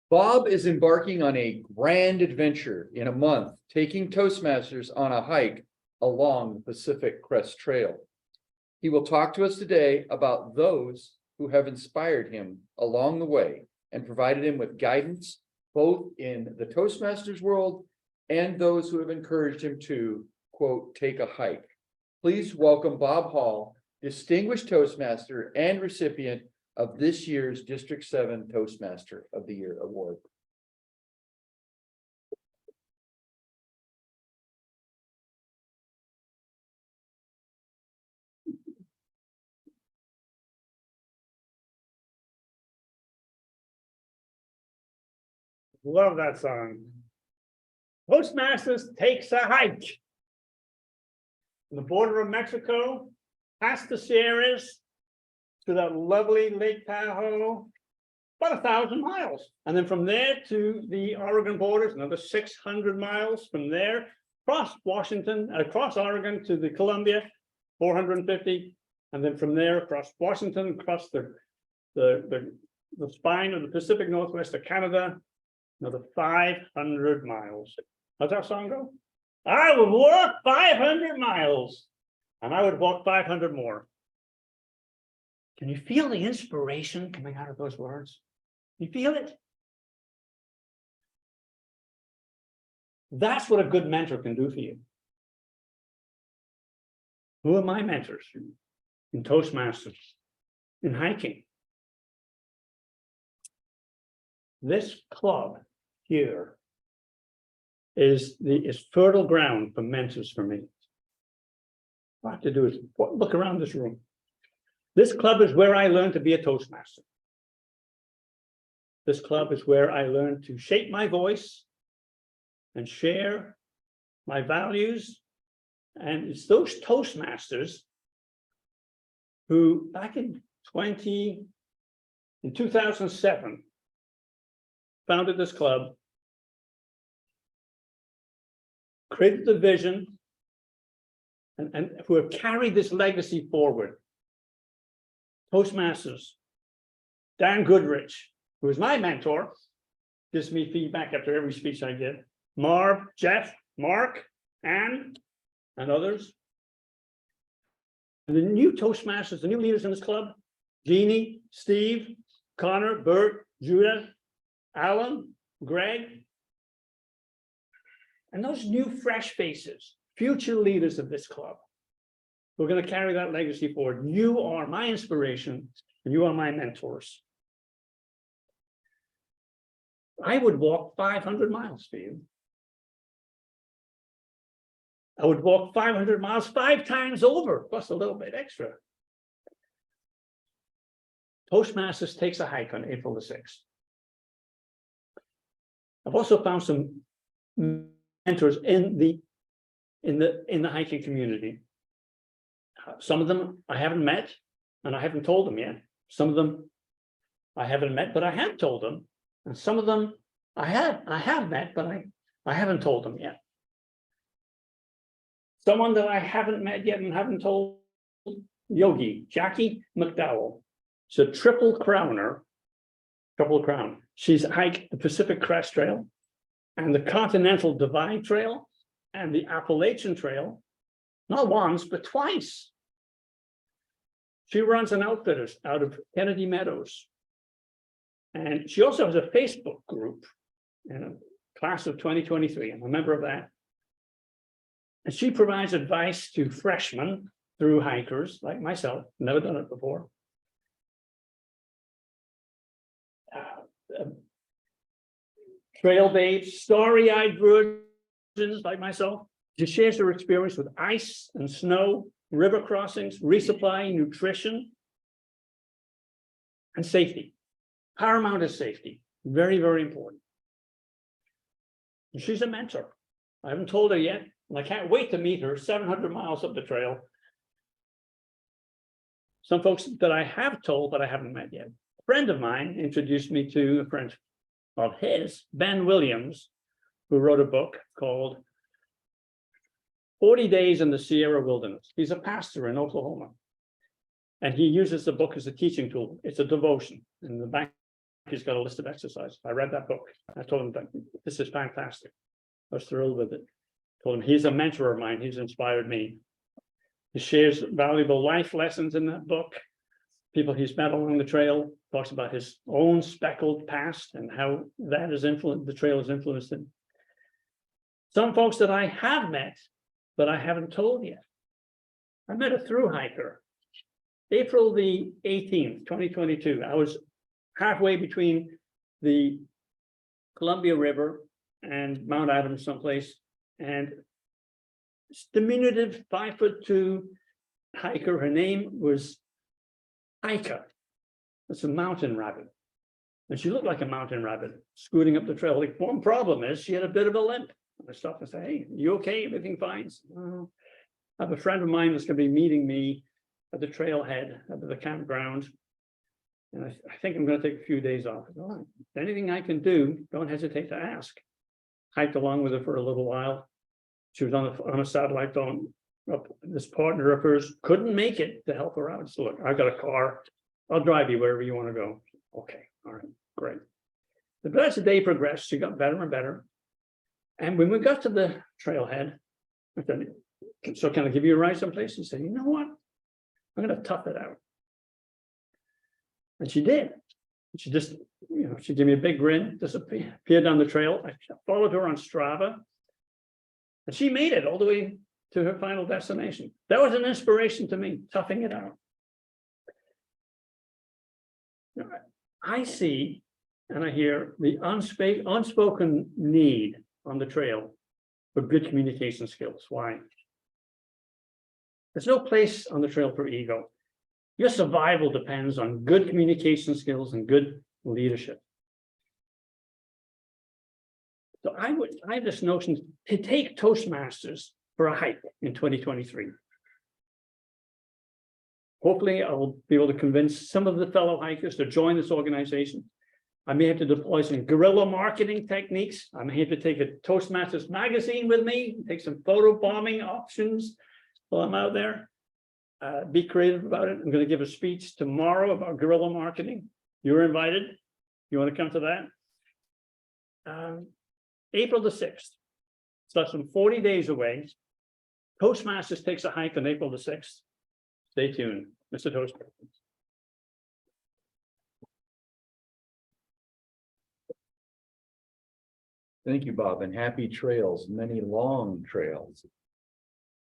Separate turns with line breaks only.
Bob is embarking on a grand adventure in a month, taking Toastmasters on a hike along the Pacific Crest Trail. He will talk to us today about those who have inspired him along the way and provided him with guidance, both in the Toastmasters world and those who have encouraged him to, quote, take a hike. Please welcome Bob Hall, distinguished Toastmaster and recipient of this year's District 7 Toastmaster of the Year Award.
Love that song. Toastmasters takes a hike. From the border of Mexico, past the Sierras, to that lovely Lake Tahoe, about 1,000 miles. And then from there to the Oregon borders, another 600 miles. From there, across Washington, across Oregon to the Columbia, 450. And then from there, across Washington, across the spine of the Pacific Northwest of Canada, another 500 miles. How's that song go? I would walk 500 miles, and I would walk 500 more. Can you feel the inspiration coming out of those words? You feel it? That's what a good mentor can do for you. Who are my mentors? In Toastmasters, in hiking. This club here is fertile ground for mentors for me. What I have to do is look around this room. This club is where I learned to be a Toastmaster. This club is where I learned to shape my voice and share my values. And it's those Toastmasters who back in 2007 founded this club, created the vision, and who have carried this legacy forward. Toastmasters, Dan Goodrich, who is my mentor, gives me feedback after every speech I give. Marv, Jeff, Mark, Ann, and others. And the new Toastmasters, the new leaders in this club, Jeannie, Steve, Connor, Bert, Judah, Alan, Greg, and those new fresh faces, future leaders of this club. We're going to carry that legacy forward. You are my inspiration, and you are my mentors. I would walk 500 miles for you. I would walk 500 miles 5 times over, plus a little bit extra. Toastmasters takes a hike on April the 6th. I've also found some mentors in the hiking community. Some of them I haven't met, and I haven't told them yet. Some of them I haven't met, but I have told them. And some of them I have met, but I haven't told them yet. Someone that I haven't met yet and haven't told, Yogi, Jackie McDowell. She's a triple crown. She's hiked the Pacific Crest Trail and the Continental Divide Trail and the Appalachian Trail, not once, but twice. She runs an outfitters out of Kennedy Meadows. And she also has a Facebook group in a class of 2023. I'm a member of that. And she provides advice to freshmen through hikers like myself, never done it before. Trail babes, starry-eyed virgins like myself. She shares her experience with ice and snow, river crossings, resupply, nutrition, and safety. Paramount is safety. Very, very important. And she's a mentor. I haven't told her yet, and I can't wait to meet her 700 miles up the trail. Some folks that I have told, but I haven't met yet. A friend of mine introduced me to a friend of his, Ben Williams, who wrote a book called 40 Days in the Sierra Wilderness. He's a pastor in Oklahoma. And he uses the book as a teaching tool. It's a devotion. In the back he's got a list of exercises. I read that book. I told him that this is fantastic. I was thrilled with it. Told him he's a mentor of mine. He's inspired me. He shares valuable life lessons in that book. People he's met along the trail, talks about his own speckled past and how that has influenced, the trail has influenced him. Some folks that I have met, but I haven't told yet. I met a through hiker, April the 18th, 2022. I was halfway between the Columbia River and Mount Adams someplace, and diminutive 5'2" hiker. Her name was Ika. It's a mountain rabbit. And she looked like a mountain rabbit scooting up the trail. Like, one problem is she had a bit of a limp. I stopped and said, "Hey, you okay? Everything fine?" I have a friend of mine that's going to be meeting me at the trailhead, at the campground. And I think I'm going to take a few days off. All right. Anything I can do, don't hesitate to ask. Hiked along with her for a little while. She was on a satellite phone. This partner of hers couldn't make it to help her out. So look, I've got a car. I'll drive you wherever you want to go. Okay, all right, great. But as the day progressed, she got better and better. And when we got to the trailhead, I said, "So can I give you a ride someplace?" She said, "You know what? I'm going to tough it out." And she did. She just, she gave me a big grin, disappeared down the trail. I followed her on Strava. And she made it all the way to her final destination. That was an inspiration to me, toughing it out. I see and I hear the unspoken need on the trail for good communication skills. Why? There's no place on the trail for ego. Your survival depends on good communication skills and good leadership. So I have this notion to take Toastmasters for a hike in 2023. Hopefully, I will be able to convince some of the fellow hikers to join this organization. I may have to deploy some guerrilla marketing techniques. I may have to take a Toastmasters magazine with me, take some photo bombing options while I'm out there. Be creative about it. I'm going to give a speech tomorrow about guerrilla marketing. You're invited. You want to come to that? April the 6th. So that's 40 days away. Toastmasters takes a hike on April the 6th. Stay tuned, Mr. Toastmaster.
Thank you, Bob, and happy trails, many long trails.